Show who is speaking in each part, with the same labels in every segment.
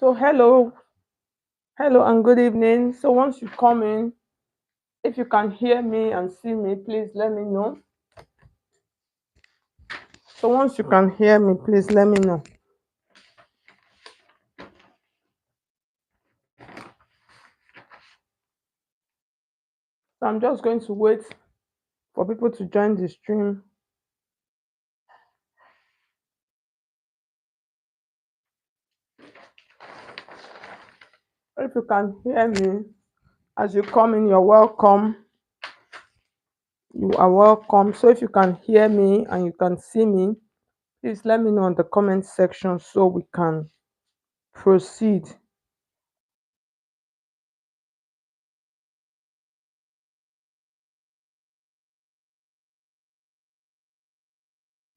Speaker 1: So hello and good evening. So once you come in, if you can hear me and see me, please let me know. So once you can hear me, please let me know. So I'm just going to wait for people to join the stream. If you can hear me, as you come in, you're welcome. You are welcome. So if you can hear me and you can see me, please let me know in the comment section so we can proceed.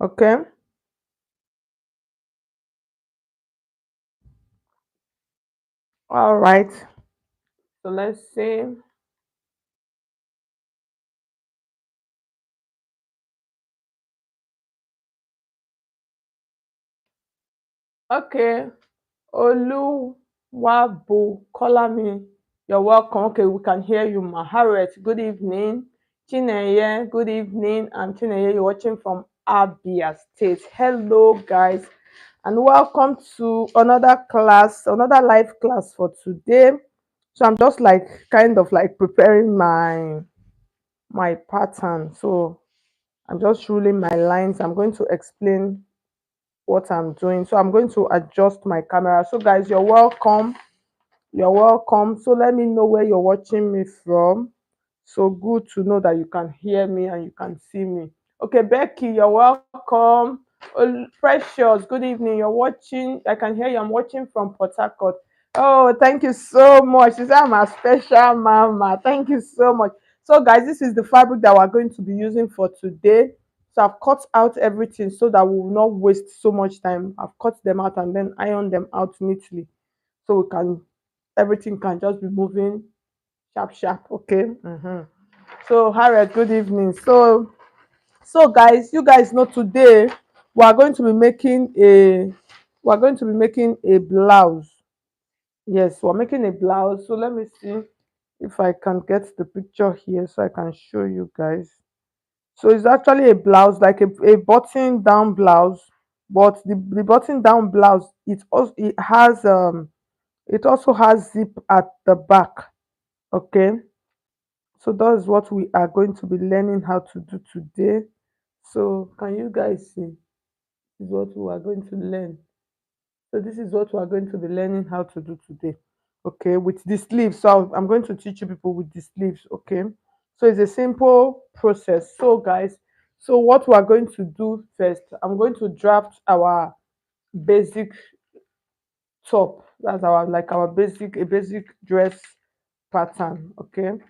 Speaker 1: Okay? All right. So let's see. Okay. Oluwabo Kolami, you're welcome. Okay, we can hear you, Maharet. Good evening. Chineye, good evening. And Chineye, you're watching from Abia State. Hello, guys, and welcome to another class, another live class for today. So I'm just like kind of like preparing my pattern. So I'm just ruling my lines. I'm going to explain what I'm doing. So I'm going to adjust my camera. So guys, you're welcome. You're welcome. So let me know where you're watching me from. So good to know that you can hear me and you can see me. Okay, Becky, you're welcome. Precious, good evening. You're watching. I can hear you. I'm watching from Port Harcourt. Oh, thank you so much. She said I'm a special mama. Thank you so much. So, guys, this is the fabric that we're going to be using for today. So I've cut out everything so that we will not waste so much time. I've cut them out and then iron them out neatly so we can everything can just be moving sharp sharp. Okay. So Harriet, good evening. So guys, you guys know today we are going to be making a blouse. Yes, we're making a blouse. So let me see if I can get the picture here so I can show you guys. So it's actually a blouse, like a button down blouse, but the button down blouse it also has zip at the back. Okay, so that's what we are going to be learning how to do today. So can you guys see? This is what we are going to learn. So this is what we are going to be learning how to do today. Okay, with the sleeves. So I'm going to teach you people with the sleeves. Okay, so it's a simple process. So guys, so what we are going to do first, I'm going to draft our basic top. That's our like our basic dress pattern. Okay,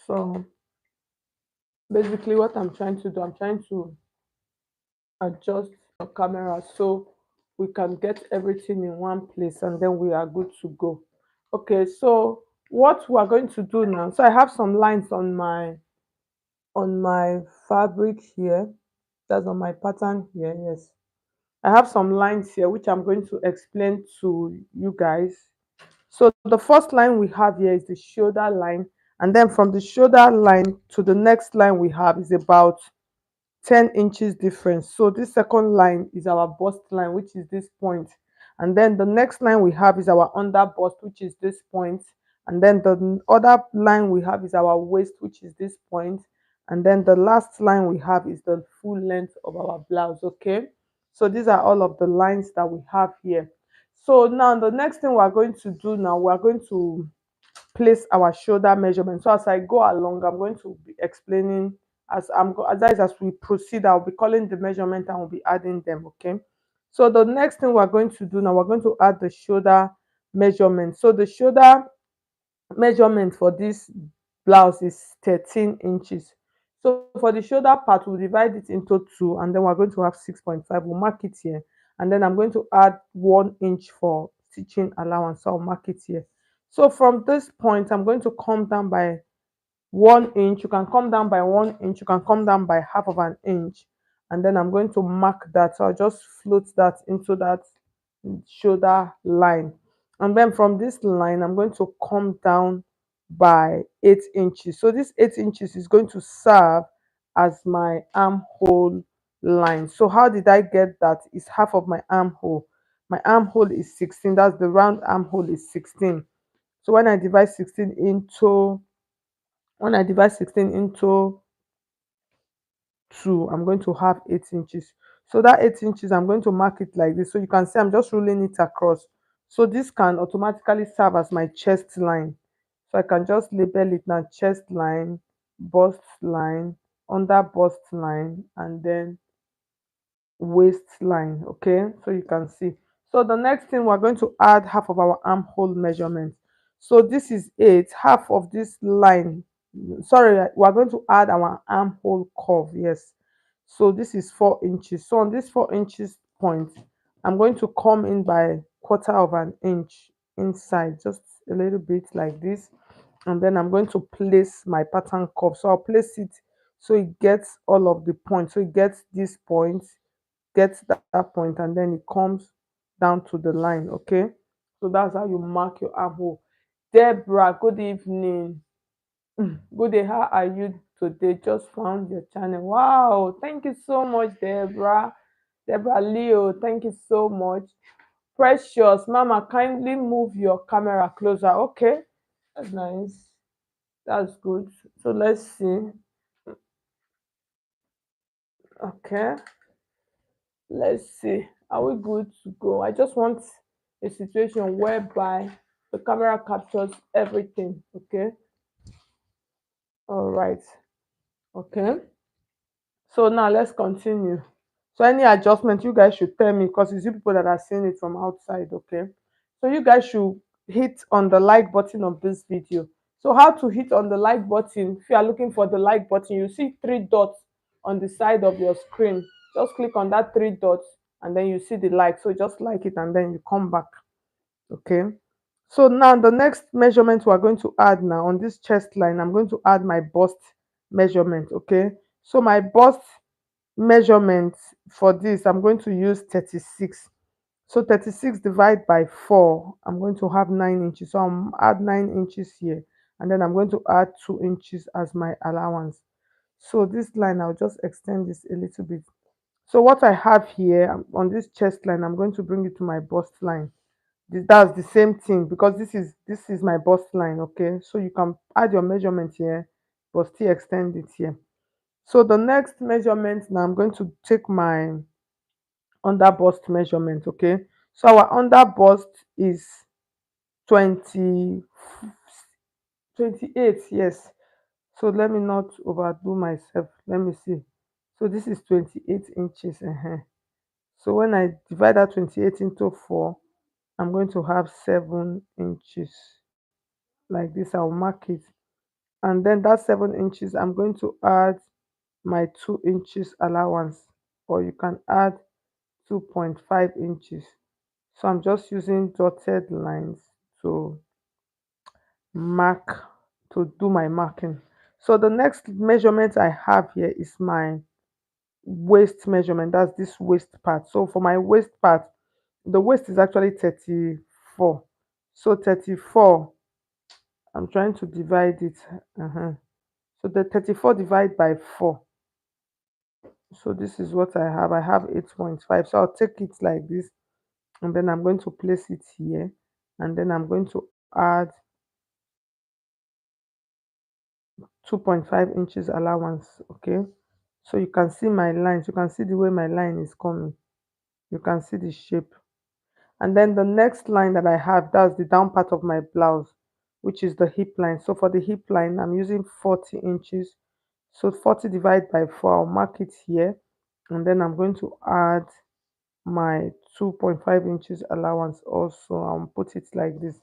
Speaker 1: so basically what I'm trying to do, I'm trying to adjust your camera so we can get everything in one place and then we are good to go. Okay, so what we are going to do now, so I have some lines on my fabric here. That's on my pattern here. Yes, I have some lines here which I'm going to explain to you guys. So the first line we have here is the shoulder line, and then from the shoulder line to the next line we have is about 10 inches difference. So this second line is our bust line, which is this point. And then the next line we have is our under bust, which is this point. And then the other line we have is our waist, which is this point. And then the last line we have is the full length of our blouse. Okay. So these are all of the lines that we have here. So now the next thing we're going to do now, we're going to place our shoulder measurement. So as I go along, I'm going to be explaining as we proceed. I'll be calling the measurement and we'll be adding them. Okay. So the next thing we're going to do now, we're going to add the shoulder measurement. So the shoulder measurement for this blouse is 13 inches. So for the shoulder part, we'll divide it into two, and then we're going to have 6.5. We'll mark it here, and then I'm going to add 1 inch for stitching allowance. So I'll mark it here. So from this point, I'm going to come down by 1 inch. You can come down by 1 inch. You can come down by half of an inch, and then I'm going to mark that. So I'll just float that into that shoulder line. And then from this line, I'm going to come down by 8 inches. So this 8 inches is going to serve as my armhole line. So how did I get that? It's half of my armhole. My armhole is 16. That's the round armhole is 16. So when I divide 16 into 2, I'm going to have 8 inches. So that 8 inches, I'm going to mark it like this. So you can see I'm just rolling it across. So this can automatically serve as my chest line. So I can just label it now: chest line, bust line, under bust line, and then waistline. Okay, so you can see. So the next thing, we're going to add half of our armhole measurement. So this is 8, half of this line, sorry, we're going to add our armhole curve. Yes, so this is 4 inches. So on this 4 inches point, I'm going to come in by quarter of an inch inside, just a little bit like this. And then I'm going to place my pattern curve. So I'll place it so it gets all of the points. So it gets this point, gets that point, and then it comes down to the line. Okay, so that's how you mark your armhole. Deborah, good evening. Good day, how are you today? Just found your channel. Wow, thank you so much, Deborah. Deborah Leo, thank you so much. Precious Mama, kindly move your camera closer. Okay, that's nice. That's good. So let's see. Okay, let's see. Are we good to go? I just want a situation whereby the camera captures everything. Okay, all right. Okay, so now let's continue. So any adjustment, you guys should tell me, because it's you people that are seeing it from outside. Okay, so you guys should hit on the like button of this video. So how to hit on the like button? If you are looking for the like button, you see 3 dots on the side of your screen. Just click on that 3 dots, and then you see the like. So just like it, and then you come back. Okay, so now the next measurement we're going to add, now on this chest line, I'm going to add my bust measurement. Okay, so my bust measurement for this, I'm going to use 36. So 36 divided by 4, I'm going to have 9 inches. So I'm add 9 inches here, and then I'm going to add 2 inches as my allowance. So this line, I'll just extend this a little bit. So what I have here, on this chest line, I'm going to bring it to my bust line. That's the same thing, because this is my bust line. Okay, so you can add your measurement here, but still extend it here. So the next measurement, now I'm going to take my under bust measurement. Okay, so our under bust is 20 28. Yes, so let me not overdo myself. Let me see. So this is 28 inches. So when I divide that 28 into 4, I'm going to have 7 inches like this. I'll mark it, and then that 7 inches, I'm going to add my 2 inches allowance, or you can add 2.5 inches. So I'm just using dotted lines to mark, to do my marking. So the next measurement I have here is my waist measurement. That's this waist part. So for my waist part, the waist is actually 34. So 34, I'm trying to divide it. So the 34 divided by 4. So this is what I have. I have 8.5. So I'll take it like this, and then I'm going to place it here, and then I'm going to add 2.5 inches allowance. Okay, so you can see my lines, you can see the way my line is coming, you can see the shape. And then the next line that I have, that's the down part of my blouse, which is the hip line. So for the hip line, I'm using 40 inches. So 40 divided by 4, I'll mark it here, and then I'm going to add my 2.5 inches allowance also. I'll put it like this.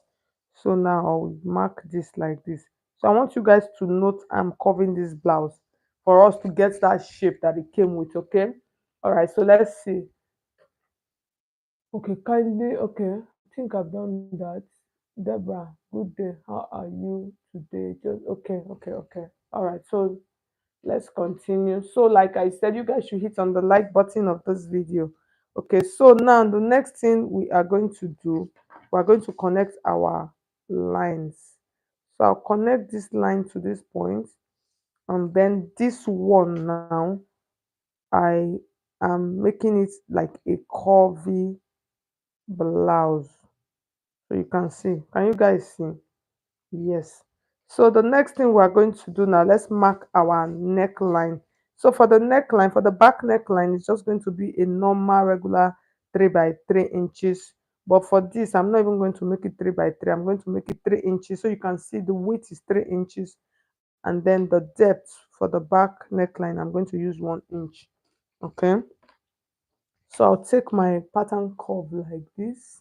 Speaker 1: So now I'll mark this like this. So I want you guys to note I'm covering this blouse for us to get that shape that it came with. Okay, all right, so let's see. Okay, kindly. Okay, I think I've done that. Deborah, good day, how are you today? Just okay, okay, okay. All right, so let's continue. So like I said, you guys should hit on the like button of this video. Okay, so now the next thing we are going to do, we are going to connect our lines. So I'll connect this line to this point, and then this one now I am making it like a curvy blouse. So you can see. Can you guys see? Yes. So the next thing we are going to do now, let's mark our neckline. So for the neckline, for the back neckline, it's just going to be a normal regular 3 by 3 inches. But for this, I'm not even going to make it 3 by 3. I'm going to make it 3 inches. So you can see the width is 3 inches. And then the depth for the back neckline, I'm going to use 1 inch. Okay. So I'll take my pattern curve like this.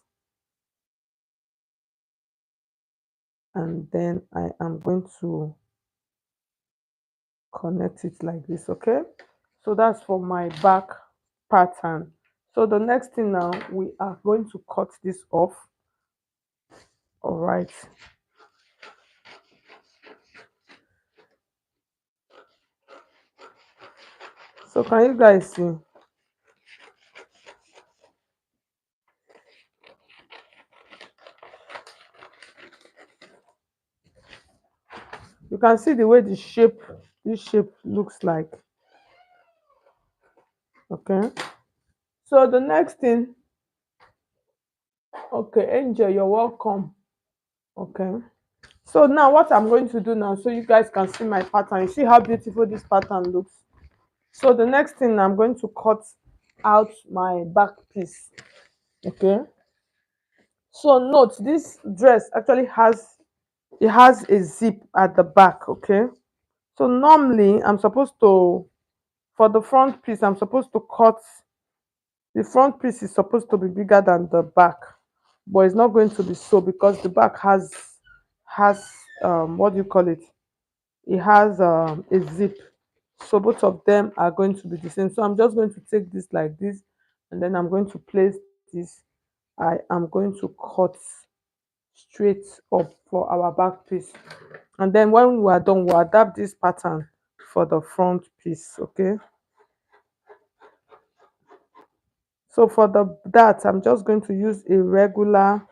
Speaker 1: And then I am going to connect it like this. Okay, so that's for my back pattern. So the next thing now, we are going to cut this off. All right, so can you guys see? You can see the way the shape, this shape looks like. Okay, so the next thing, okay, Angel, you're welcome. Okay, so now what I'm going to do now, so you guys can see my pattern, you see how beautiful this pattern looks. So the next thing, I'm going to cut out my back piece. Okay, so note this dress actually has, it has a zip at the back. Okay, so normally I'm supposed to, for the front piece, I'm supposed to cut, the front piece is supposed to be bigger than the back, but it's not going to be so because the back has what do you call it, it has a zip. So both of them are going to be the same. So I'm just going to take this like this, and then I'm going to place this. I am going to cut straight up for our back piece, and then when we are done, we'll adapt this pattern for the front piece. Okay, so for the that, I'm just going to use a regular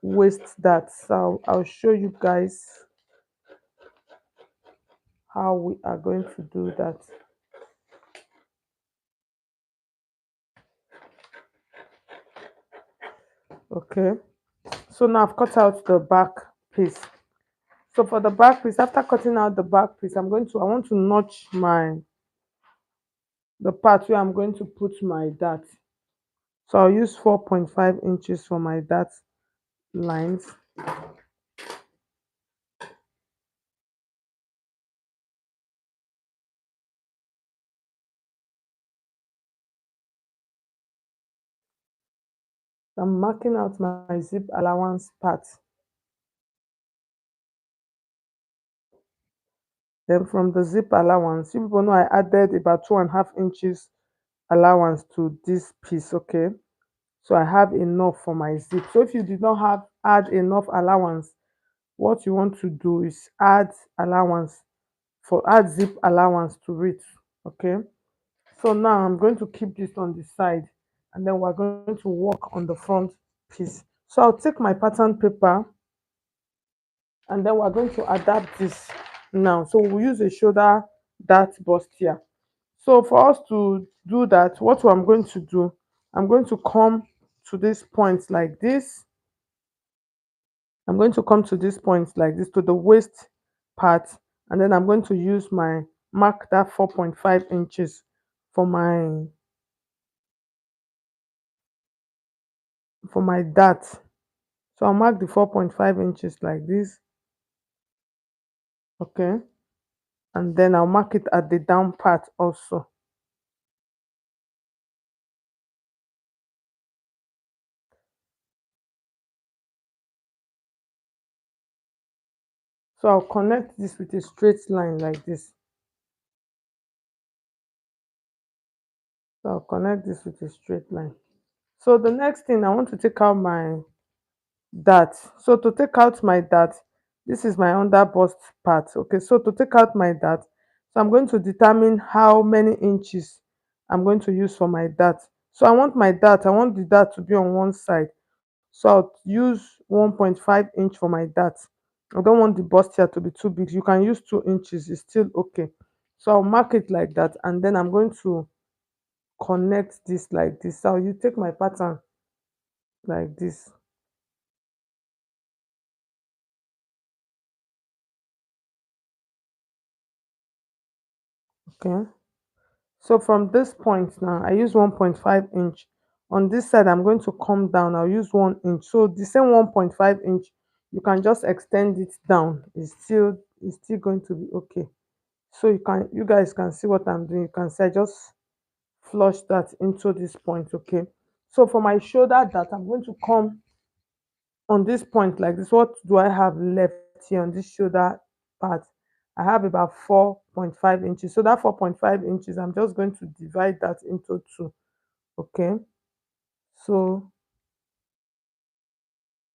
Speaker 1: waist that. So I'll show you guys how we are going to do that. Okay, so now I've cut out the back piece. So for the back piece, after cutting out the back piece, I want to notch the part where I'm going to put my dart. So I'll use 4.5 inches for my dart lines. I'm marking out my zip allowance part. Then from the zip allowance, you people know I added about 2.5 inches allowance to this piece. Okay, so I have enough for my zip. So if you did not have add enough allowance, what you want to do is add allowance, for add zip allowance to it. Okay, so now I'm going to keep this on the side, and then we're going to work on the front piece. So I'll take my pattern paper, and then we're going to adapt this now. So we'll use a shoulder dart bust here. So for us to do that, what I'm going to do, I'm going to come to this point like this. I'm going to come to this point like this, to the waist part, and then I'm going to use my mark that 4.5 inches for my dart. So I'll mark the 4.5 inches like this. Okay, and then I'll mark it at the down part also. So I'll connect this with a straight line like this. So I'll connect this with a straight line. So the next thing, I want to take out my dart. So to take out my dart, this is my under bust part. Okay, so to take out my dart, so I'm going to determine how many inches I'm going to use for my dart. So I want my dart, I want the dart to be on one side. So I'll use 1.5 inch for my dart. I don't want the bust here to be too big. You can use 2 inches, it's still okay. So I'll mark it like that, and then I'm going to connect this like this. So you take my pattern like this. Okay. So from this point now, I use 1.5 inch. On this side, I'm going to come down. I'll use 1 inch. So the same 1.5 inch, you can just extend it down. It's still going to be okay. So you guys can see what I'm doing. You can see I just flush that into this point. Okay. So for my shoulder that I'm going to come on this point like this. What do I have left here on this shoulder part? I have about 4.5 inches. So that 4.5 inches, I'm just going to divide that into two. Okay. So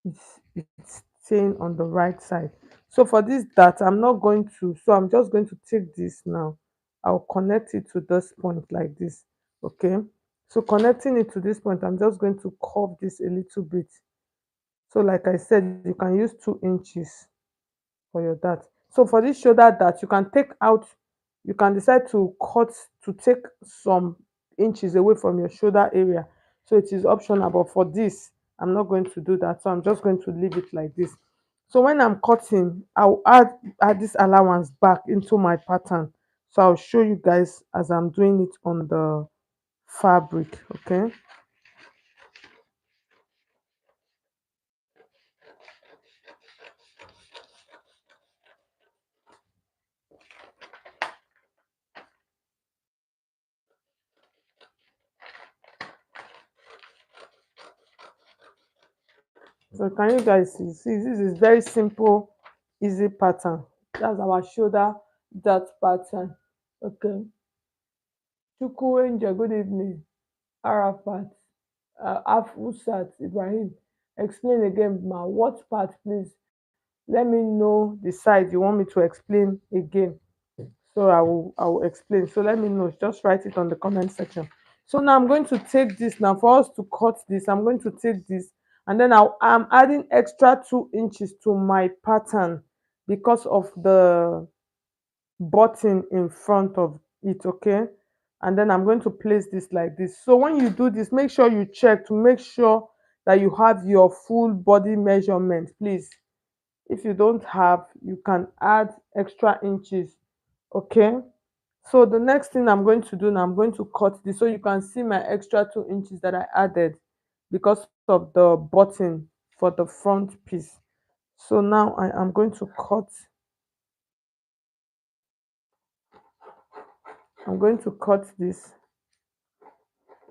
Speaker 1: it's staying on the right side. So for this that I'm not going to, so I'm just going to take this now. I'll connect it to this point like this. Okay. So connecting it to this point, I'm just going to curve this a little bit. So like I said, you can use 2 inches for your dart. So for this shoulder dart, you can take out, you can decide to cut, to take some inches away from your shoulder area. So it is optional, but for this, I'm not going to do that. So I'm just going to leave it like this. So when I'm cutting, I'll add this allowance back into my pattern. So I'll show you guys as I'm doing it on the fabric. Okay. So can you guys see this is very simple, easy pattern. That's our shoulder dart pattern. Okay. Chukwu Angel, good evening. Arafat, Afusat, Ibrahim. Explain again, ma. What part, please? Let me know the side you want me to explain again. So I will explain. So let me know. Just write it on the comment section. So now I'm going to take this now. For us to cut this, I'm going to take this, and then I'm adding extra 2 inches to my pattern because of the button in front of it. Okay. And then I'm going to place this like this. So when you do this, make sure you check to make sure that you have your full body measurement, please. If you don't have, you can add extra inches. Okay. So the next thing I'm going to do now, I'm going to cut this so you can see my extra 2 inches that I added because of the button for the front piece. So now I am going to cut, I'm going to cut this.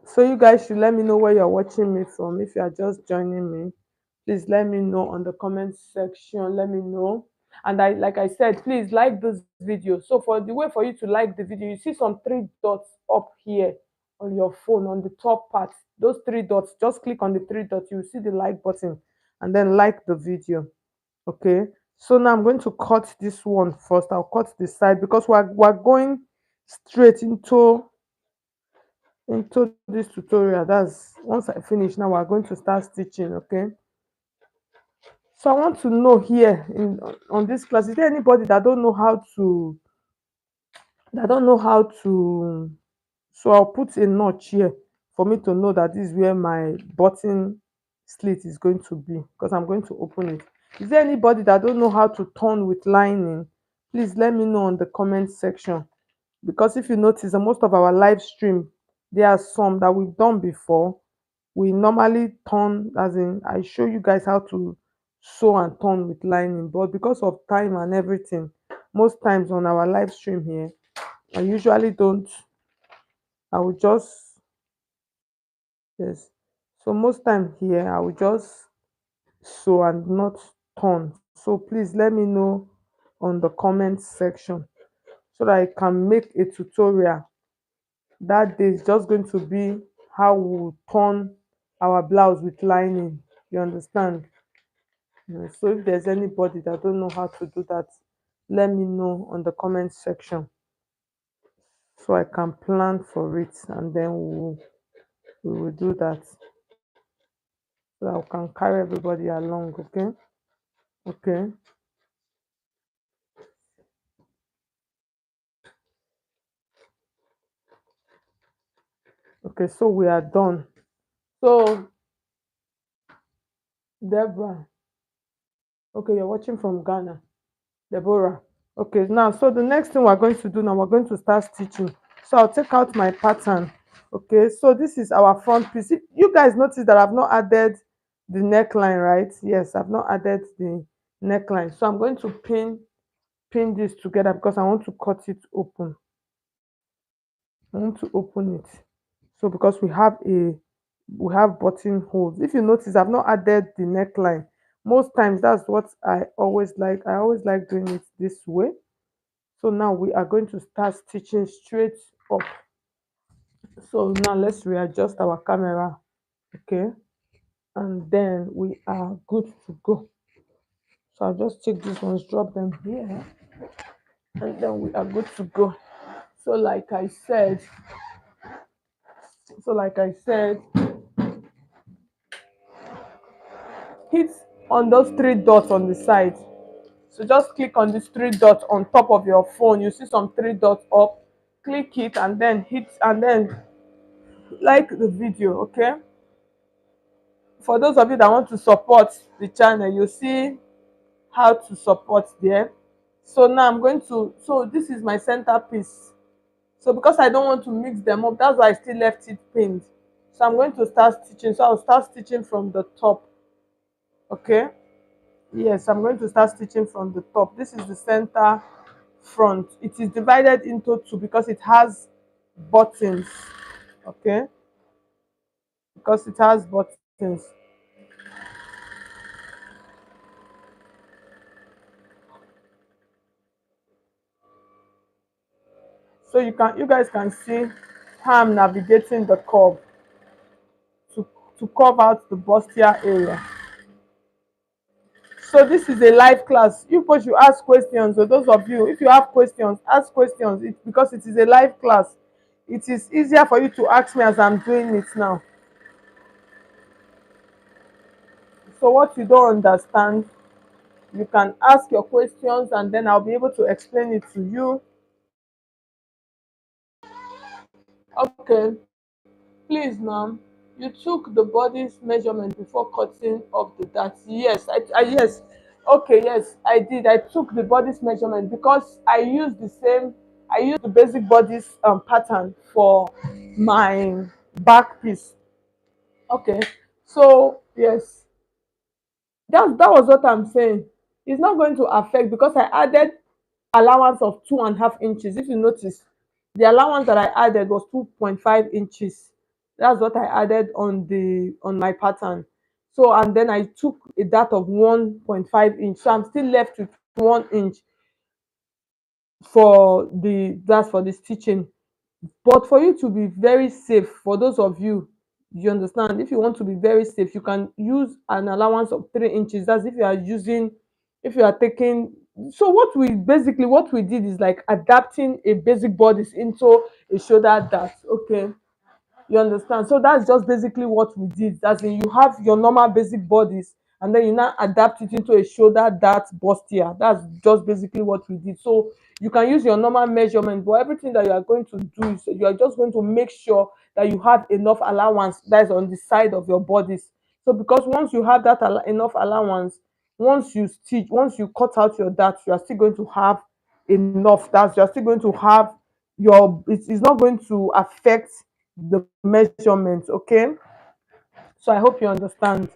Speaker 1: So you guys should let me know where you're watching me from. If you are just joining me, please let me know on the comment section. Let me know. And like I said, please like this video. So for the way for you to like the video, you see some three dots up here on your phone on the top part. Those three dots, just click on the three dots. You will see the like button and then like the video. Okay. So now I'm going to cut this one first. I'll cut the side because we're going straight into this tutorial. That's once I finish now, we're going to start stitching. Okay. So I want to know here on this class, is there anybody that don't know how to, so I'll put a notch here for me to know that this is where my button slit is going to be because I'm going to open it. Is there anybody that don't know how to turn with lining? Please let me know on the comment section, because if you notice that most of our live stream, there are some that we've done before. We normally turn, as in I show you guys how to sew and turn with lining, but because of time and everything, most times on our live stream here, I usually don't. I will just, yes, so most time here I will just sew and not turn. So please let me know on the comment section so that I can make a tutorial. That day is just going to be how we turn our blouse with lining. You understand? So if there's anybody that don't know how to do that, let me know on the comment section so I can plan for it, and then we will do that so that we can carry everybody along. Okay. Okay. Okay, so we are done. So, Deborah, okay, you're watching from Ghana. Deborah. Okay, now, so the next thing we're going to do now, we're going to start stitching. So I'll take out my pattern. Okay, so this is our front piece. You guys notice that I've not added the neckline, right? Yes, I've not added the neckline. So I'm going to pin this together because I want to cut it open. I want to open it. So because we have buttonholes. If you notice, I've not added the neckline. Most times that's what I always like. I always like doing it this way. So now we are going to start stitching straight up. So now let's readjust our camera. Okay. And then we are good to go. So I'll just take these ones, drop them here, and then we are good to go. So like I said, so like I said, hit on those three dots on the side. So just click on these three dots on top of your phone. You see some three dots up. Click it and then hit and then like the video, okay? For those of you that want to support the channel, you see how to support there. So now I'm going to, so this is my center piece. So because I don't want to mix them up, that's why I still left it pinned. So I'm going to start stitching. So I'll start stitching from the top, okay? Yes, I'm going to start stitching from the top. This is the center front. It is divided into two because it has buttons, okay? Because it has buttons. So you guys can see how I'm navigating the curve to curve out the bustier area. So this is a live class. You folks should ask questions. So those of you, if you have questions, ask questions. Because it is a live class. It is easier for you to ask me as I'm doing it now. So what you don't understand, you can ask your questions and then I'll be able to explain it to you. Okay, please ma'am, you took the body's measurement before cutting off the dart. Yes, yes. Okay, yes, I did. I took the body's measurement because I used the basic body's pattern for my back piece. Okay, so yes, that was what I'm saying. It's not going to affect because I added allowance of 2.5 inches. If you notice, the allowance that I added was 2.5 inches. That's what I added on my pattern. So and then I took a dart of 1.5 inch. So I'm still left with 1 inch for the stitching. But for you to be very safe, for those of you, you understand, if you want to be very safe, you can use an allowance of 3 inches. That's if you are using, if you are taking. So what we did is like adapting a basic bodice into a shoulder dart. Okay, you understand? So that's just basically what we did. That's in you have your normal basic bodies and then you now adapt it into a shoulder dart bustier. That's just basically what we did. So you can use your normal measurement, but everything that you are going to do is you are just going to make sure that you have enough allowance that is on the side of your bodies. So because once you have that enough allowance, once you cut out your dart, you are still going to have enough. That's you're still going to have it's not going to affect the measurements, okay? So I hope you understand.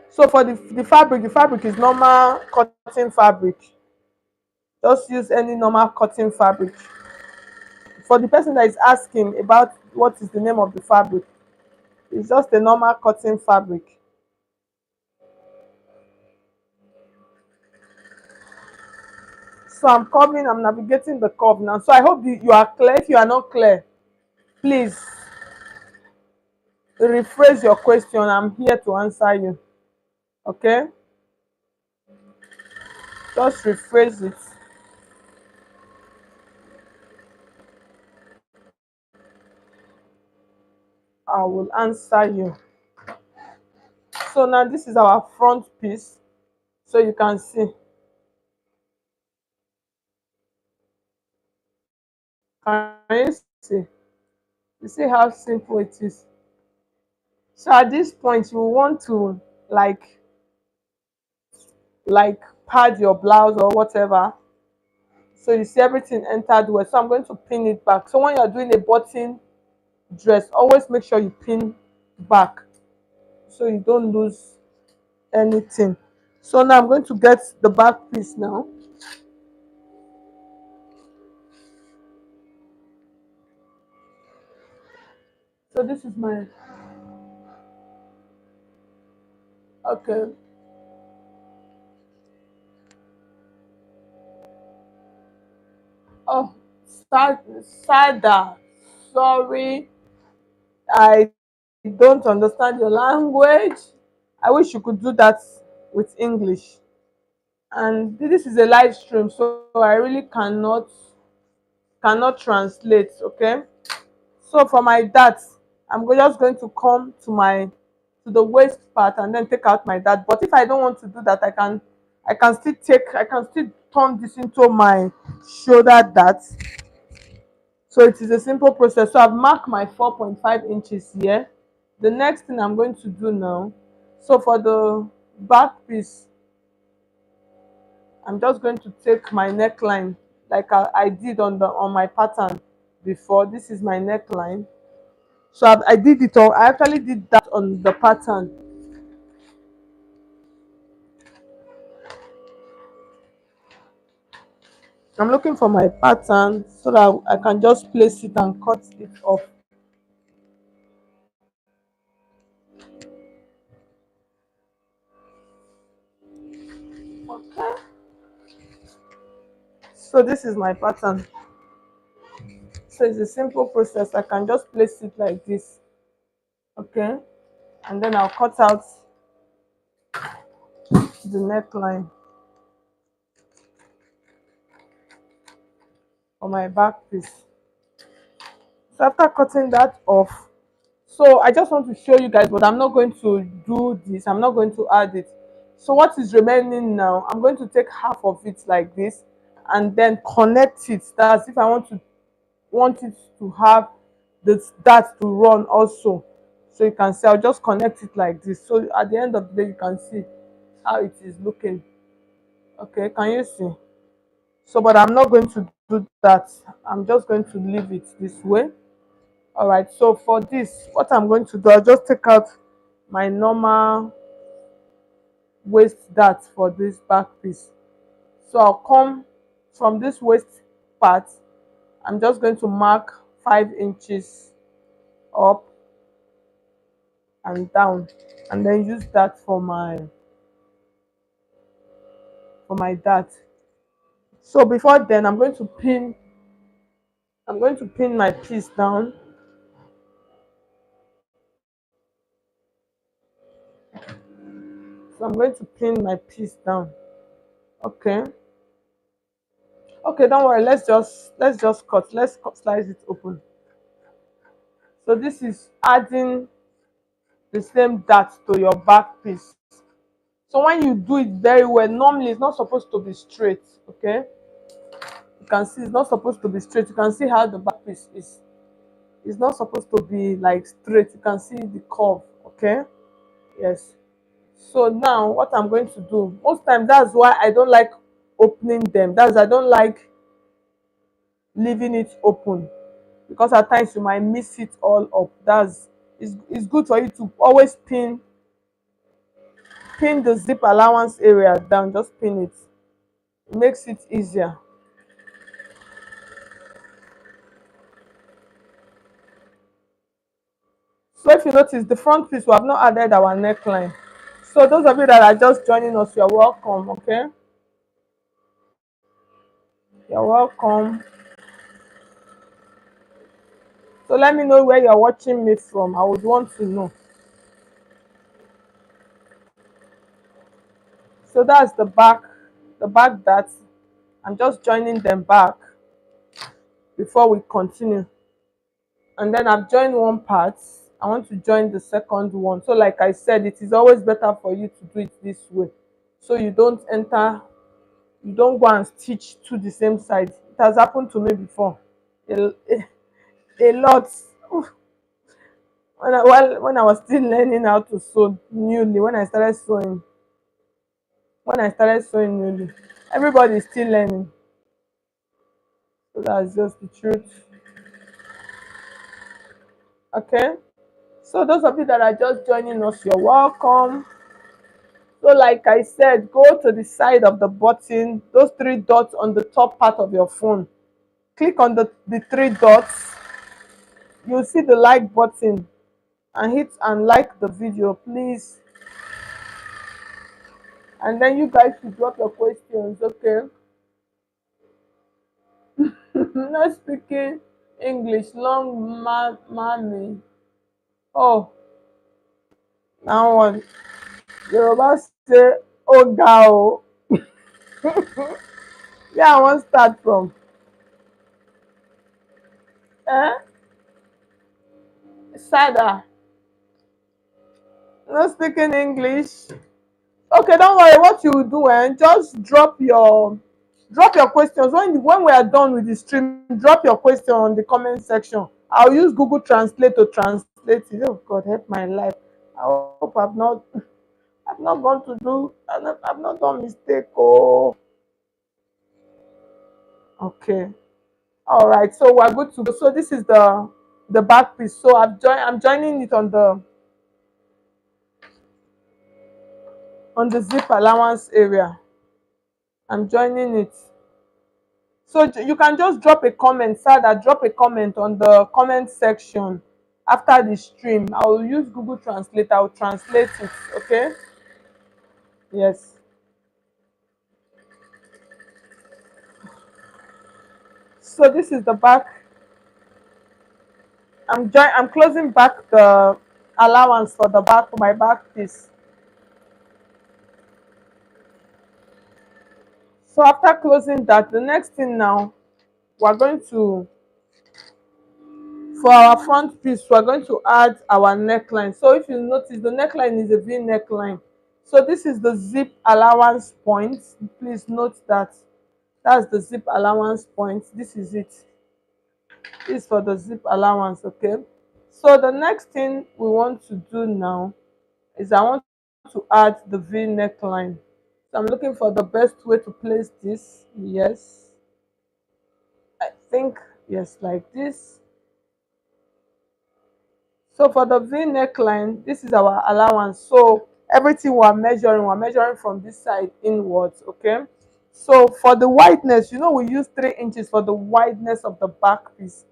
Speaker 1: So for the fabric is normal cotton fabric. Just use any normal cotton fabric. For the person that is asking about what is the name of the fabric, it's just a normal cotton fabric. So I'm navigating the curve now. So I hope you are clear. If you are not clear, please rephrase your question. I'm here to answer you. Okay? Just rephrase it. I will answer you. So now this is our front piece. So you can see. Can you see? You see how simple it is. So at this point, you want to like like pad your blouse or whatever. So you see everything entered well. So I'm going to pin it back. So when you're doing a button dress, always make sure you pin back so you don't lose anything. So now I'm going to get the back piece now. So this is my okay. Oh, Sada. Sorry, I don't understand your language. I wish you could do that with English. And this is a live stream, so I really cannot translate. Okay. So for my dart, just going to come to the waist part and then take out my dart. But if I don't want to do that, I can still turn this into my shoulder dart. So it is a simple process. So I've marked my 4.5 inches here. The next thing I'm going to do now, so for the back piece, I'm just going to take my neckline like I did on my pattern before. This is my neckline. So I did it all. I actually did that on the pattern. I'm looking for my pattern so that I can just place it and cut it off. Okay. So this is my pattern. So it's a simple process. I can just place it like this. Okay. And then I'll cut out the neckline for my back piece. So after cutting that off, so I just want to show you guys, but I'm not going to do this. I'm not going to add it. So what is remaining now, I'm going to take half of it like this and then connect it. That's if I want it to have that to run also. So you can see I'll just connect it like this. So at the end of the day, you can see how it is looking. Okay, can you see? So but I'm not going to do that. I'm just going to leave it this way. All right, so for this, what I'm going to do, I'll just take out my normal waist dart for this back piece. So I'll come from this waist part. I'm just going to mark 5 inches up and down, and then use that for my dart. So before then, I'm going to pin my piece down. So I'm going to pin my piece down. Okay. Okay, don't worry. Let's just slice it open. So this is adding the same dart to your back piece. So when you do it very well, normally it's not supposed to be straight. Okay, you can see it's not supposed to be straight. You can see how the back piece is. It's not supposed to be like straight. You can see the curve. Okay, yes. So now what I'm going to do, most times that's why I don't like opening them. I don't like leaving it open, because at times you might miss it all up. It's good for you to always pin the zip allowance area down. Just pin it. It makes it easier. So if you notice, the front piece, we have not added our neckline. So those of you that are just joining us, you're welcome. Okay, you're welcome. So let me know where you're watching me from. I would want to know. So that's the back that I'm just joining them back before we continue. And then I've joined one part. I want to join the second one. So like I said, it is always better for you to do it this way, so you don't go and stitch to the same side. It has happened to me before, a lot. When I was still learning how to sew newly, when I started sewing newly, everybody is still learning. So that's just the truth. Okay. So those of you that are just joining us, you're welcome. So like I said, go to the side of the button, those three dots on the top part of your phone. Click on the three dots. You'll see the like button and hit and like the video, please. And then you guys should drop your questions, okay? Not speaking English, long mommy. Oh, now one. Yoruba say, oh, gao. Yeah, I want start from. Eh? Sada. Not speaking English. Okay, don't worry. What you will do, and just drop your questions when we are done with the stream. Drop your question on the comment section. I'll use Google Translate to translate it. Oh God, help my life. I hope I've not gone to do. I've not done mistake. Oh, okay. All right. So we're good to go. So this is the back piece. So I'm joining it on the zip allowance area. I'm joining it. So you can just drop a comment, Sada, drop a comment on the comment section after the stream. I will use Google Translate. I will translate it, okay? Yes. So this is the back. I'm closing back the allowance for my back piece. So after closing that, the next thing now, we're going to for our front piece, we're going to add our neckline. So if you notice, the neckline is a V neckline. So this is the zip allowance point. Please note that that's the zip allowance point. This is it. This is for the zip allowance, okay? So the next thing we want to do now is I want to add the V neckline. So I'm looking for the best way to place this. Yes, I think, yes, like this. So for the V neckline, this is our allowance. So everything we're measuring from this side inwards, okay? So for the wideness, we use 3 inches for the wideness of the back piece.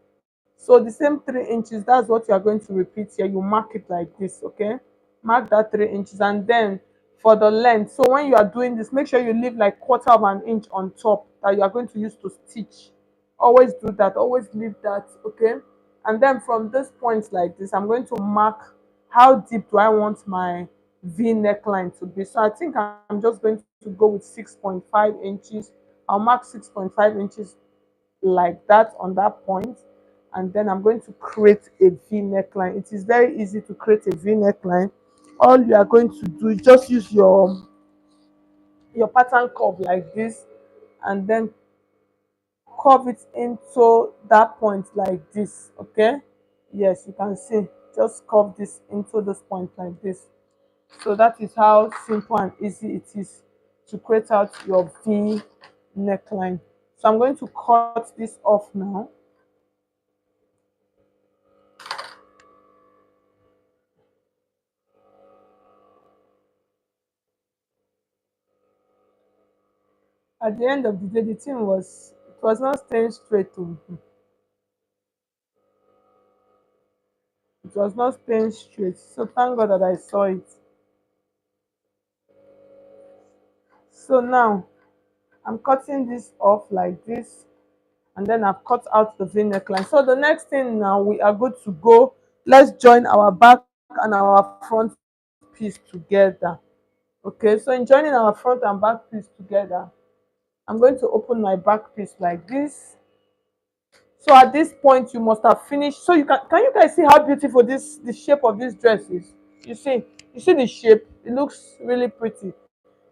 Speaker 1: So the same 3 inches, that's what you are going to repeat here. You mark it like this, okay? Mark that 3 inches. And then for the length, so when you are doing this, make sure you leave like 1/4 inch on top that you are going to use to stitch. Always do that. Always leave that, okay? And then from this point like this, I'm going to mark how deep do I want my V neckline to be. So I think I'm just going to go with 6.5 inches. I'll mark 6.5 inches like that on that point, and then I'm going to create a V neckline. It is very easy to create a V neckline. All you are going to do is just use your pattern curve like this, and then curve it into that point like this, okay? Yes, you can see, just curve this into this point like this. So that is how simple and easy it is to create out your V neckline. So I'm going to cut this off now. At the end of the day, the thing was not staying straight. It was not staying straight. So thank God that I saw it. So now I'm cutting this off like this, and then I've cut out the V neckline. So the next thing now, we are good to go. Let's join our back and our front piece together. Okay, so in joining our front and back piece together, I'm going to open my back piece like this. So at this point you must have finished. So can you guys see how beautiful this the shape of this dress is? You see, you see the shape, it looks really pretty.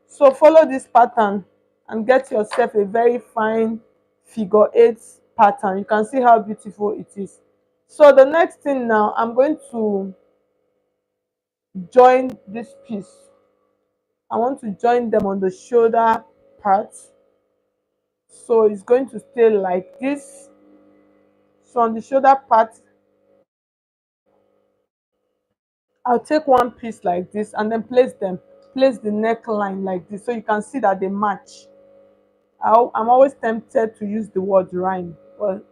Speaker 1: So follow this pattern and get yourself a very fine figure eight pattern. You can see how beautiful it is. So the next thing now, I'm going to join this piece. I want to join them on the shoulder part. So it's going to stay like this. So on the shoulder part, I'll take one piece like this and then place the neckline like this so you can see that they match. I'm always tempted to use the word rhyme, but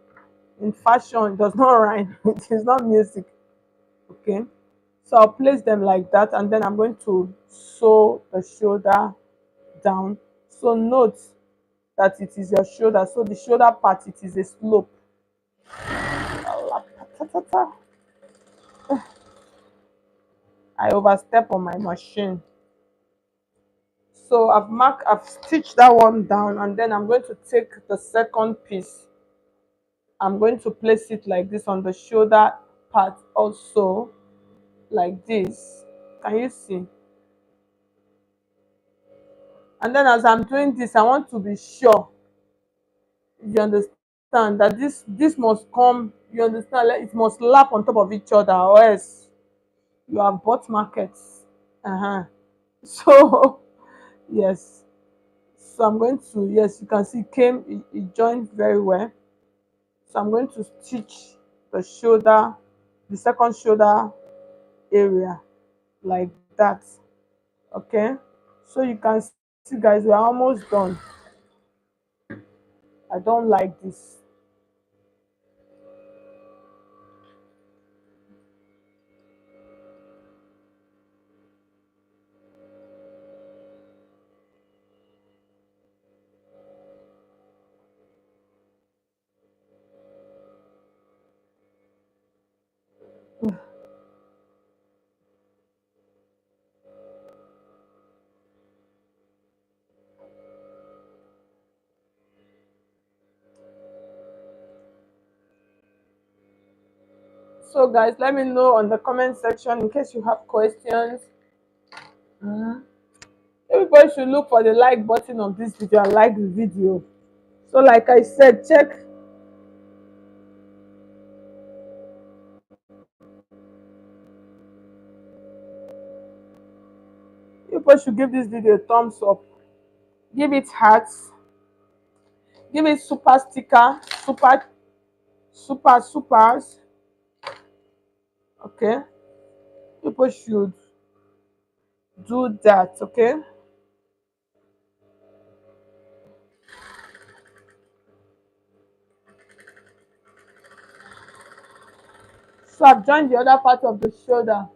Speaker 1: in fashion it does not rhyme. It is not music. Okay. So I'll place them like that and then I'm going to sew the shoulder down. So note that it is your shoulder. So the shoulder part, it is a slope. I overstep on my machine. So I've stitched that one down and then I'm going to take the second piece. I'm going to place it like this on the shoulder part also, like this. Can you see? And then as I'm doing this, I want to be sure, you understand, that this must come, you understand, like it must lap on top of each other or else you have bought markets. Uh-huh. So yes. So I'm going to, yes, you can see it joined very well. So I'm going to stitch the shoulder, the second shoulder area like that. Okay. So you can see guys, we're almost done. I don't like this. So guys, let me know on the comment section in case you have questions. Mhm. Everybody should look for the like button of this video and like the video. So like I said, check, people should give this video a thumbs up, give it hearts, give it super sticker, supers. Okay, people should do that. Okay. So I've joined the other part of the shoulder.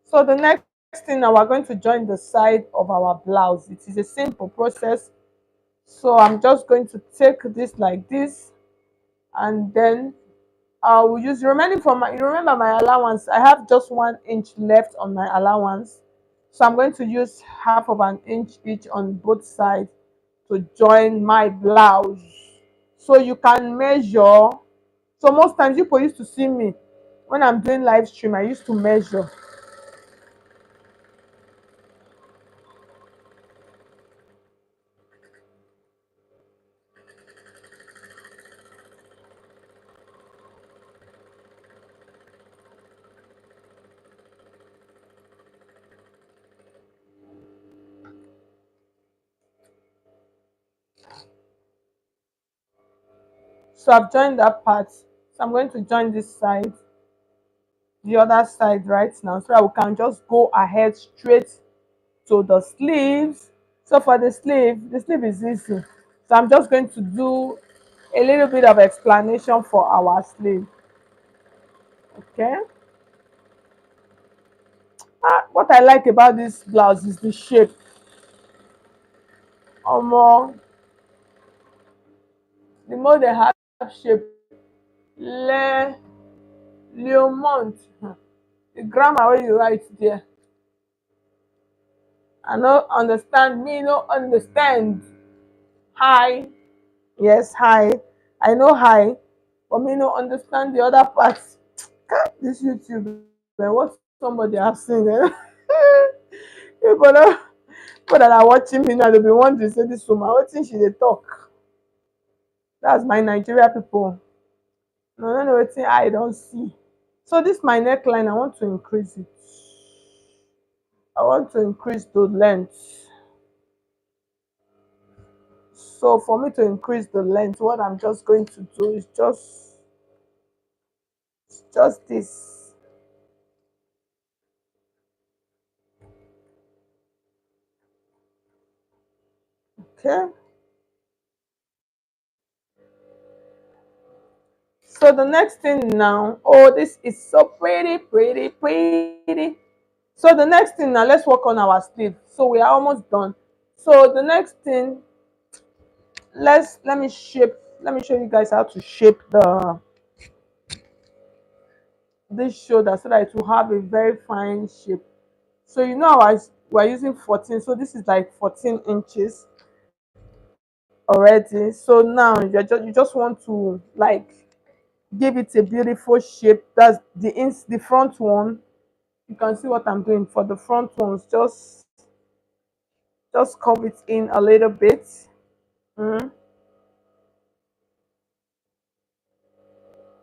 Speaker 1: So the next thing now, we're going to join the side of our blouse. It is a simple process. So I'm just going to take this like this, and then I will use remaining from my, you remember my allowance, I have just 1 inch left on my allowance. So I'm going to use half of an inch each on both sides to join my blouse. So you can measure. So most times people used to see me when I'm doing live stream, I used to measure. So I've joined that part. So I'm going to join this side, the other side right now, so that we can just go ahead straight to the sleeves. So for the sleeve is easy. So I'm just going to do a little bit of explanation for our sleeve. Okay. What I like about this blouse is the shape. More, the more they have shape, le leomont. The grammar wey you write there, I no understand, me no understand. Hi. Yes, hi. I know high, but me no understand the other parts. This YouTube, what somebody has seen, eh? People, people that are watching me now, they'll be wondering, say this woman, what thing she they talk? That's my Nigeria people. No, no, wetin I don't see. So this my neckline, I want to increase it. I want to increase the length. So for me to increase the length, what I'm just going to do is just this. Okay. So the next thing now, oh, this is so pretty, pretty, pretty. So the next thing now, let's work on our sleeve. So we are almost done. So the next thing, let me show you guys how to shape the this shoulder so that it will have a very fine shape. So you know we're using 14, so this is like 14 inches already. So now you just want to like give it a beautiful shape. That's the front one. You can see what I'm doing for the front ones. Just curve it in a little bit. Mm.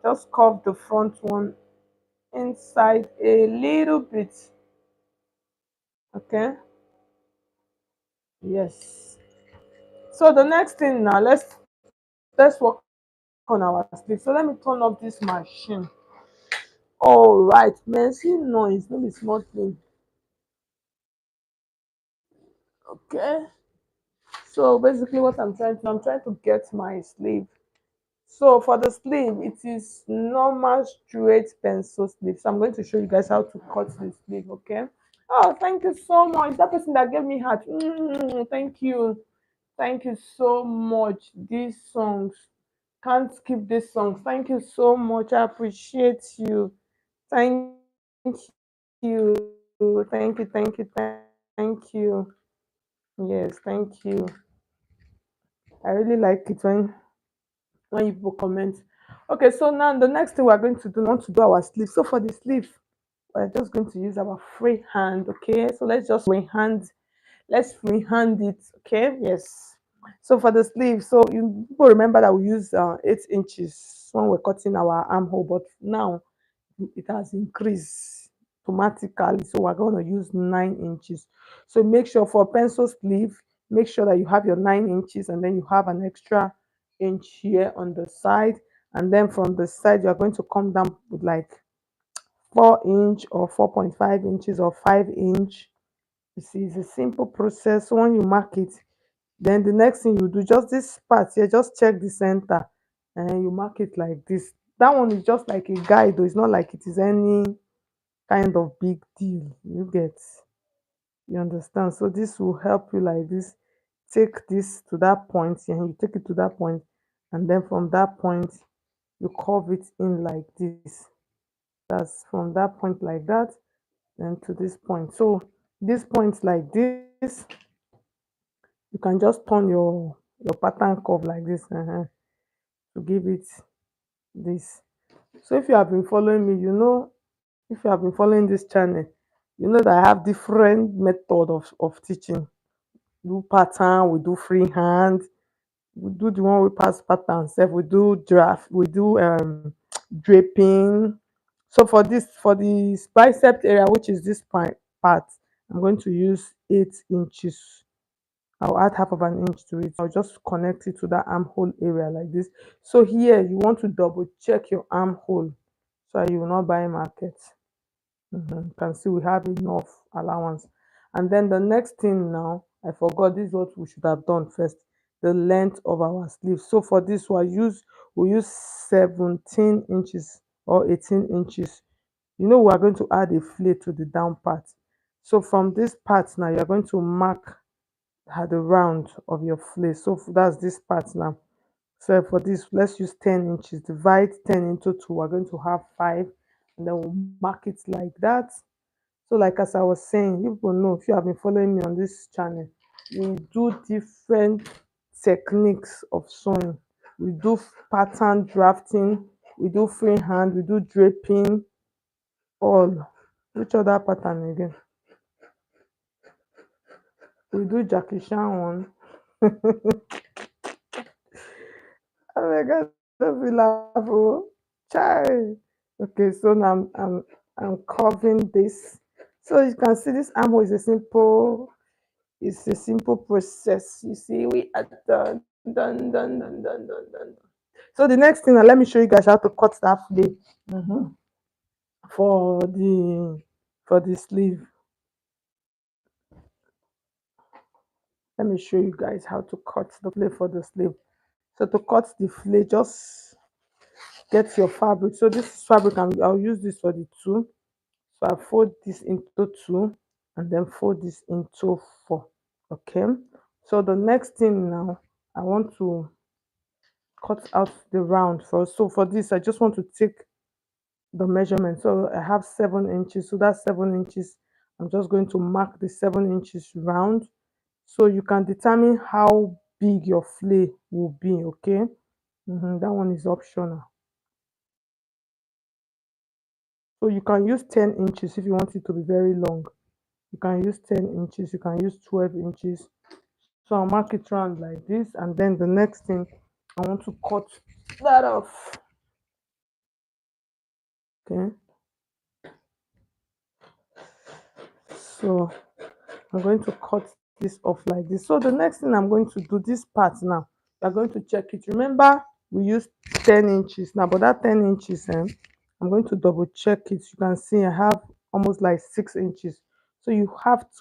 Speaker 1: Just curve the front one inside a little bit. Okay. Yes. So the next thing now, let's work on our sleeve. So let me turn off this machine. All right, mercy noise, no be small thing. Okay. So basically, what I'm trying to get my sleeve. So for the sleeve, it is normal straight pencil sleeve. So I'm going to show you guys how to cut the sleeve. Okay. Oh, thank you so much. That person that gave me heart. Thank you. Thank you so much. These songs. Can't skip these songs. Thank you so much. I appreciate you. Thank you. Thank you. Thank you. Thank you. Yes, thank you. I really like it when you people comment. Okay, so now the next thing we're going to do, we want to do our sleeve. So for the sleeve, we're just going to use our free hand. Okay, so let's freehand it. Okay, yes. So for the sleeve, so you people remember that we use 8 inches when we're cutting our armhole, but now it has increased automatically, so we're going to use 9 inches. So make sure for pencil sleeve, make sure that you have your 9 inches, and then you have an extra inch here on the side, and then from the side you're going to come down with like 4 inch or 4.5 inches or 5 inch. You see, it's a simple process. So when you mark it, then the next thing you do, just this part here, just check the center and you mark it like this. That one is just like a guide, though. It's not like it is any kind of big deal. You get, you understand? So this will help you like this. Take this to that point here, and you take it to that point, and then from that point, you curve it in like this. That's from that point like that, then to this point. So this point like this, you can just turn your pattern curve like this to give it this. So if you have been following me, if you have been following this channel, you know that I have different method of teaching. Do pattern, we do freehand, we do the one we pass pattern self, we do draft, we do draping. So for this bicep area, which is this part, I'm going to use 8 inches. I'll add half of an inch to it. I'll just connect it to that armhole area like this. So here you want to double check your armhole so that you will not buy market. You can see we have enough allowance. And then the next thing now, I forgot, this is what we should have done first. The length of our sleeve. So for this we use 17 inches or 18 inches. We are going to add a flare to the down part. So from this part now, you're going to mark at the round of your flare. So that's this part now. So for this, let's use 10 inches. Divide 10 into 2. We're going to have 5. And then we'll mark it like that. So like as I was saying, you people know, if you have been following me on this channel, we do different techniques of sewing. we do pattern drafting, we do freehand, we do draping, all. Which other pattern again? We do Jackie Chan one. Oh my god, don't be laugh, oh. Chai. Okay, so now I'm curving this. So you can see this armhole is a simple, it's a simple process. You see, we are done, done, done, done, done, done, done. So the next thing, now let me show you guys how to cut that flay. For the sleeve. Let me show you guys how to cut the flay for the sleeve. So to cut the flay, just get your fabric. So this is fabric, and I'll use this for the two. So I fold this into two and then fold this into four. Okay. So the next thing now, I want to cut out the round for. So for this, I just want to take the measurement. So I have 7 inches. So that's 7 inches. I'm just going to mark the 7 inches round. So you can determine how big your flay will be. Okay. That one is optional. So you can use 10 inches if you want it to be very long. You can use 10 inches, you can use 12 inches. So I'll mark it round like this, and then the next thing, I want to cut that off. Okay. So I'm going to cut this off like this. So the next thing I'm going to do, this part now, we're going to check it. Remember, we used 10 inches now, but that 10 inches, I'm going to double check it. You can see I have almost like 6 inches. So you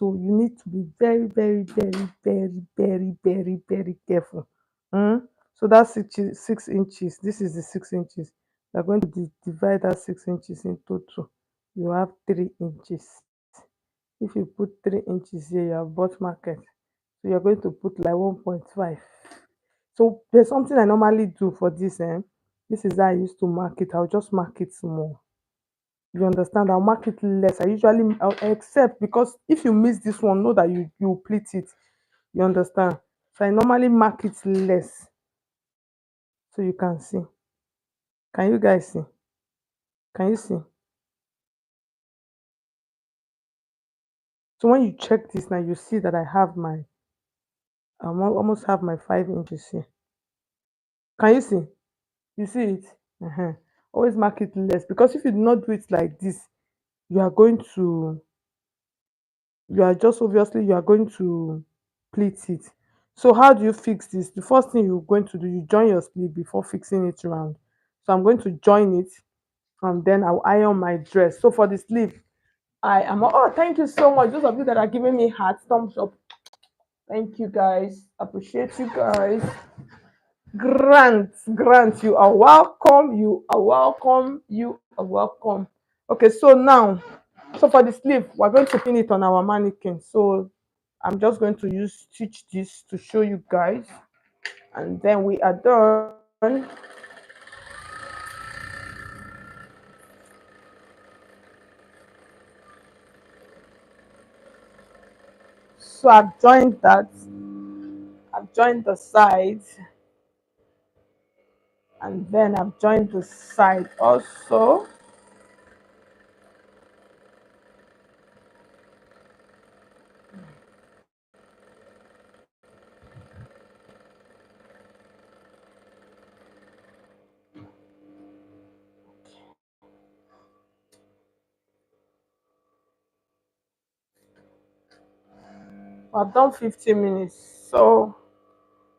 Speaker 1: need to be very, very, very, very, very, very, very careful. Mm? So that's 6 inches. This is the 6 inches. We're going to divide that 6 inches into two. You have 3 inches. If you put 3 inches here, you have bought market. So you're going to put like 1.5. So there's something I normally do for this. This is how I used to mark it. I'll just mark it small. You understand? I'll mark it less. Except because if you miss this one, know that you pleat it. You understand? So I normally mark it less so you can see. Can you guys see? Can you see? So when you check this now, you see that almost have my 5 inches here. Can you see? You see it? Always mark it less, because if you do not do it like this, you are going to, you are going to pleat it. So how do you fix this? The first thing you're going to do, you join your sleeve before fixing it around. So I'm going to join it, and then I'll iron my dress. So for the sleeve, oh, thank you so much. Those of you that are giving me hearts, thumbs up. Thank you guys. Appreciate you guys. Grant, you are welcome. You are welcome. You are welcome. Okay, so now, so for the sleeve, we're going to pin it on our mannequin. So I'm just going to stitch this to show you guys, and then we are done. So I've joined that. I've joined the sides, and then I've joined the side also. I've done 15 minutes. So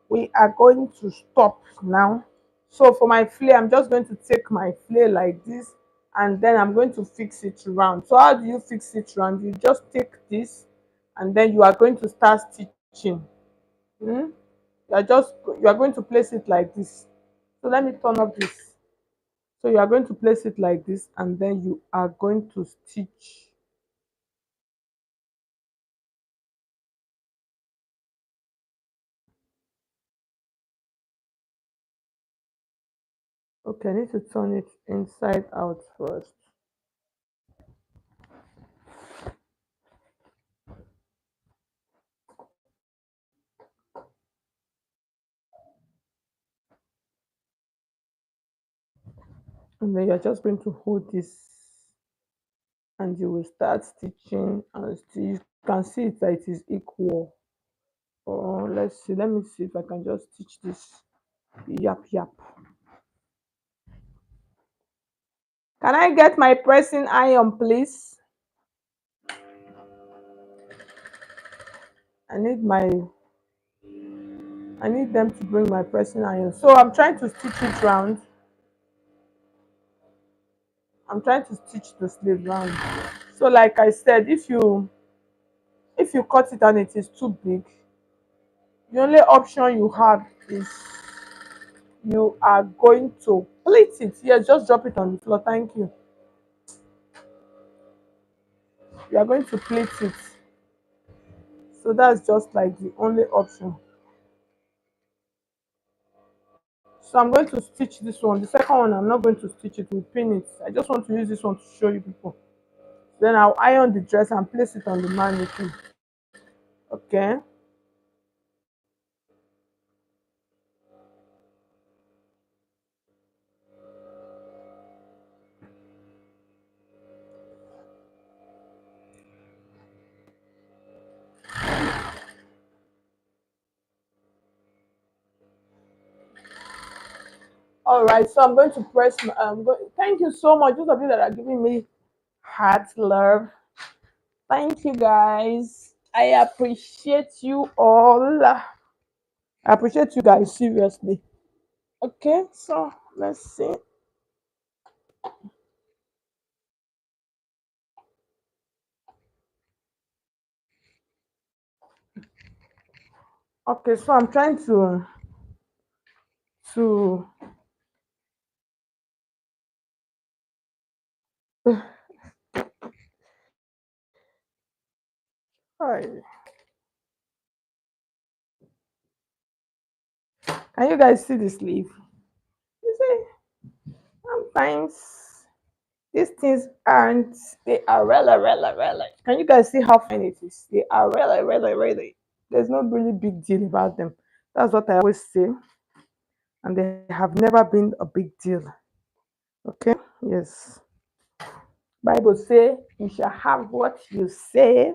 Speaker 1: we are going to stop now. So for my flare, I'm just going to take my flare like this, and then I'm going to fix it round. So how do you fix it round? You just take this, and then you are going to start stitching. Hmm? You are going to place it like this. So let me turn up this. So you are going to place it like this, and then you are going to stitch. Okay, I need to turn it inside out first. And then you're just going to hold this and you will start stitching and still you can see it that it is equal. Or let's see, let me see if I can just stitch this. Yap yap. Can I get my pressing iron, please? I need my I need them to bring my pressing iron. So I'm trying to stitch it round. I'm trying to stitch the sleeve round. So like I said, if you cut it and it is too big, the only option you have is you are going to pleat it. Yes, just drop it on the floor. Thank you. You are going to pleat it. So that's just like the only option. So I'm going to stitch this one. The second one, I'm not going to stitch it with pin it. I just want to use this one to show you people. Then I'll iron the dress and place it on the mannequin. Okay. All right. So I'm going to press. Thank you so much, those of you that are giving me heart love. Thank you guys. I appreciate you all. I appreciate you guys seriously. Okay. So let's see. Okay. So I'm trying to. Hi. Can you guys see the sleeve? You see, sometimes these things aren't, they are really. Can you guys see how fine it is? They are really. There's no really big deal about them. That's what I always say. And they have never been a big deal. Okay? Yes. Bible say you shall have what you say.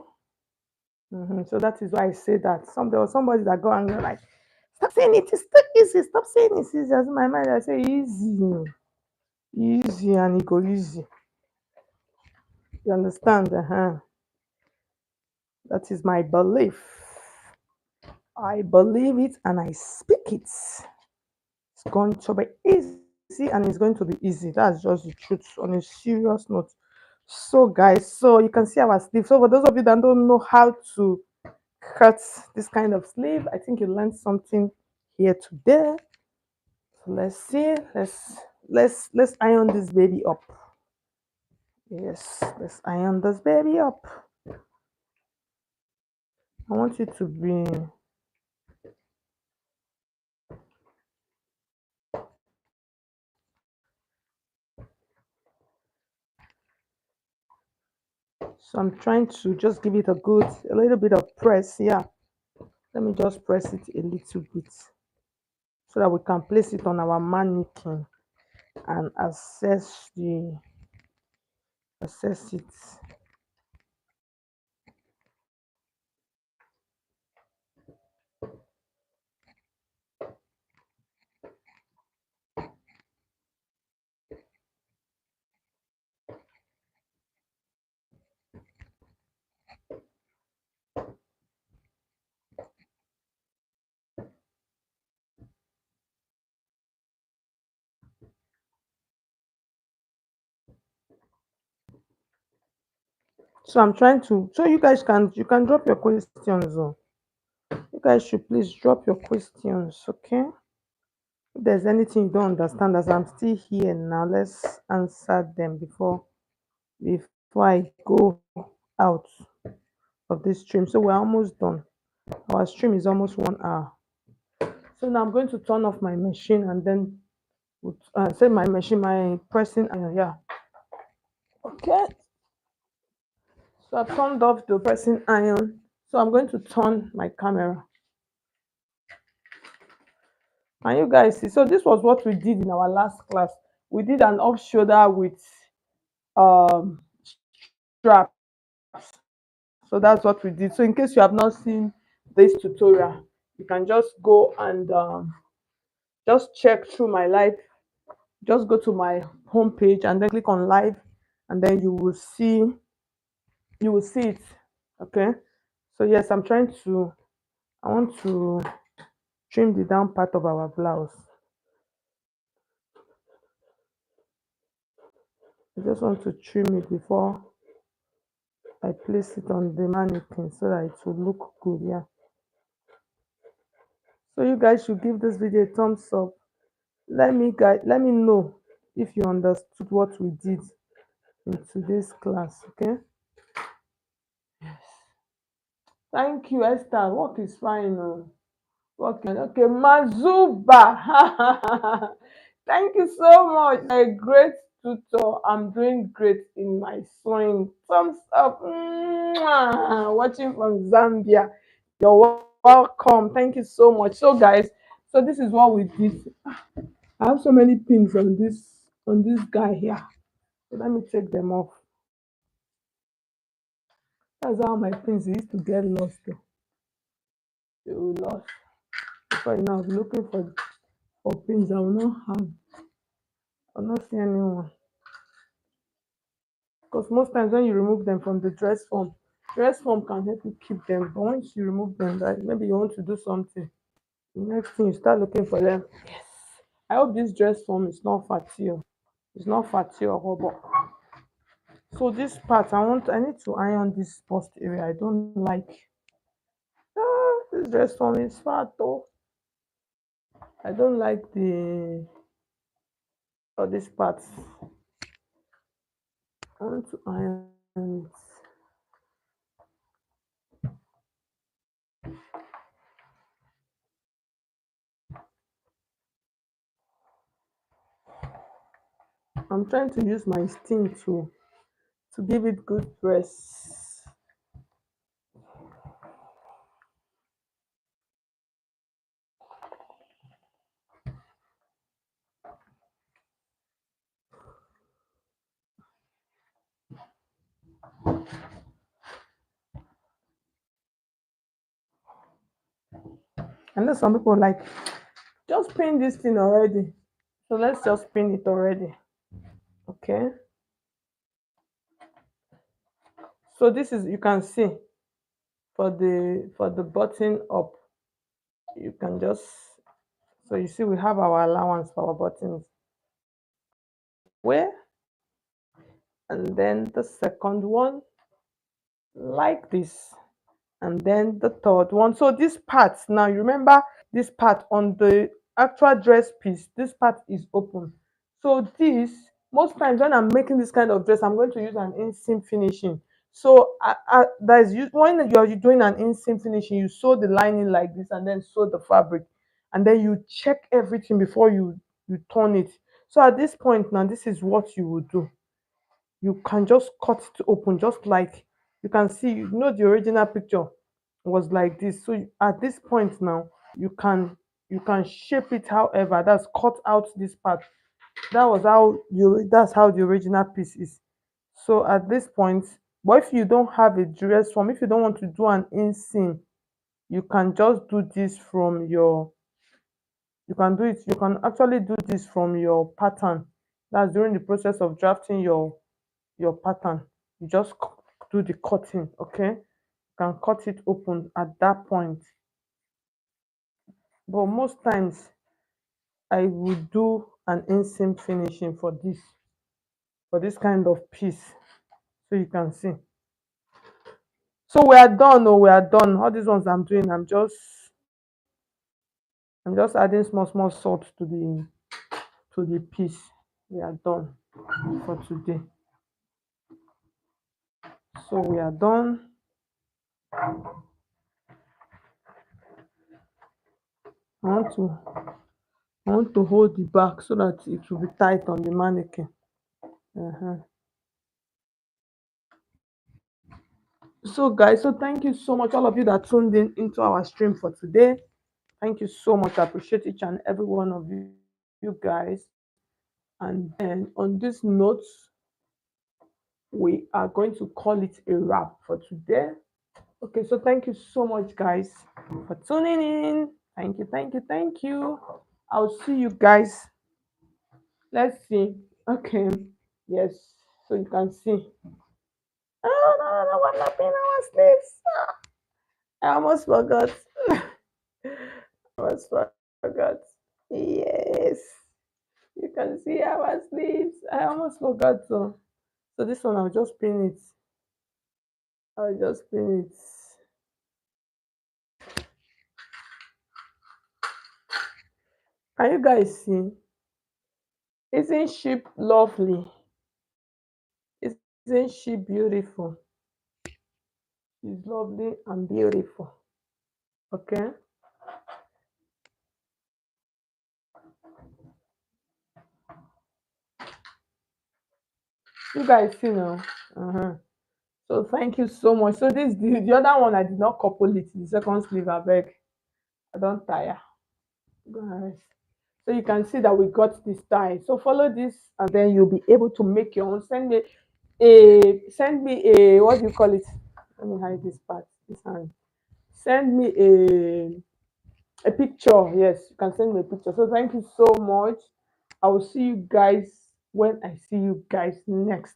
Speaker 1: So that is why I say that. There was somebody that go and go like, stop saying it is too easy. Stop saying it's easy. As in my mind, I say easy and it go easy. You understand? That is my belief. I believe it and I speak it. It's going to be easy and it's going to be easy. That's just the truth on a serious note. So, guys, so you can see our sleeve. So, for those of you that don't know how to cut this kind of sleeve, I think you learned something here today. So let's see. Let's iron this baby up. Yes, let's iron this baby up. I want you to be. So I'm trying to just give it a little bit of press. Yeah, let me just press it a little bit so that we can place it on our mannequin and assess it. So I'm trying to. So you can drop your questions. Oh. You guys should please drop your questions, okay? If there's anything you don't understand, as I'm still here now, let's answer them before I go out of this stream. So we're almost done. Our stream is almost 1 hour. So now I'm going to turn off my machine and then say my machine, my pressing iron. Yeah. Okay. So I've turned off the pressing iron. So I'm going to turn my camera. And you guys see, so this was what we did in our last class. we did an off shoulder with straps. So that's what we did. So in case you have not seen this tutorial, you can just go and just check through my live. Just go to my homepage and then click on live, and then you will see it. Okay. So yes, I want to trim the down part of our blouse. I just want to trim it before I place it on the mannequin so that it will look good. Yeah. So you guys should give this video a thumbs up. Let me know if you understood what we did in today's class. Okay. Thank you, Esther. Work is fine. Oh. Okay, Mazuba. Thank you so much. A great tutor. I'm doing great in my sewing. Thumbs up. Mwah. Watching from Zambia. You're welcome. Thank you so much. So guys, so this is what we did. I have so many pins on this guy here. So let me take them off. That's how my pins used to get lost. They will lost. Before you know, I'll be looking for pins I will not have. I'll not see anyone. Because most times when you remove them from the dress form can help you keep them. But once you remove them, that maybe you want to do something, the next thing you start looking for them. Yes. I hope this dress form is not fatty. It's not fatty or rubber. So this part, I need to iron this bust area. I don't like this dress form is fat though. I don't like the all these parts. I want to iron it. I'm trying to use my steam to give it good press. I know some people like just pin this thing already. So let's just pin it already. Okay. So this is you can see for the button up. You can just so you see we have our allowance for our buttons. Where and then the second one like this, and then the third one. So this part now, you remember this part on the actual dress piece, this part is open. So this, most times when I'm making this kind of dress, I'm going to use an inseam finishing. So when you're doing an inseam finishing, you sew the lining like this and then sew the fabric, and then you check everything before you turn it. So at this point now, this is what you will do. You can just cut it open, just like you can see, the original picture was like this. So at this point now, you can shape it however, that's cut out this part. That's how the original piece is. So at this point, but if you don't have a dress form, if you don't want to do an inseam, you can just do this from your you can actually do this from your pattern. That's during the process of drafting your pattern. You just do the cutting. Okay, you can cut it open at that point, but most times I would do an inseam finishing for this kind of piece. So you can see, so we are done. Oh, we are done. All these ones I'm doing, I'm just adding small salt to the piece. We are done for today. So we are done. I want to hold the back so that it will be tight on the mannequin. So guys, so thank you so much, all of you that tuned in into our stream for today. Thank you so much. I appreciate each and every one of you guys. And then on this note, we are going to call it a wrap for today. Okay, so thank you so much, guys, for tuning in. Thank you, thank you, thank you. I'll see you guys. Let's see. Okay, yes, so you can see. Oh, no, no, no, what happened? Our sleeves. I almost forgot. Almost forgot. Yes, you can see our sleeves. I almost forgot. So this one, I'll just pin it. I'll just pin it. Can you guys see? Isn't she lovely? Isn't she beautiful? She's lovely and beautiful. Okay. You guys see now. Uh-huh. So thank you so much. So this the other one I did not couple it. The second sleeve, I beg. I don't tire. Go and rest. So you can see that we got this tie. So follow this and then you'll be able to make your own. Send me a what do you call it? Let me hide this part. This hand. Send me a picture. Yes, you can send me a picture. So thank you so much. I will see you guys when I see you guys next.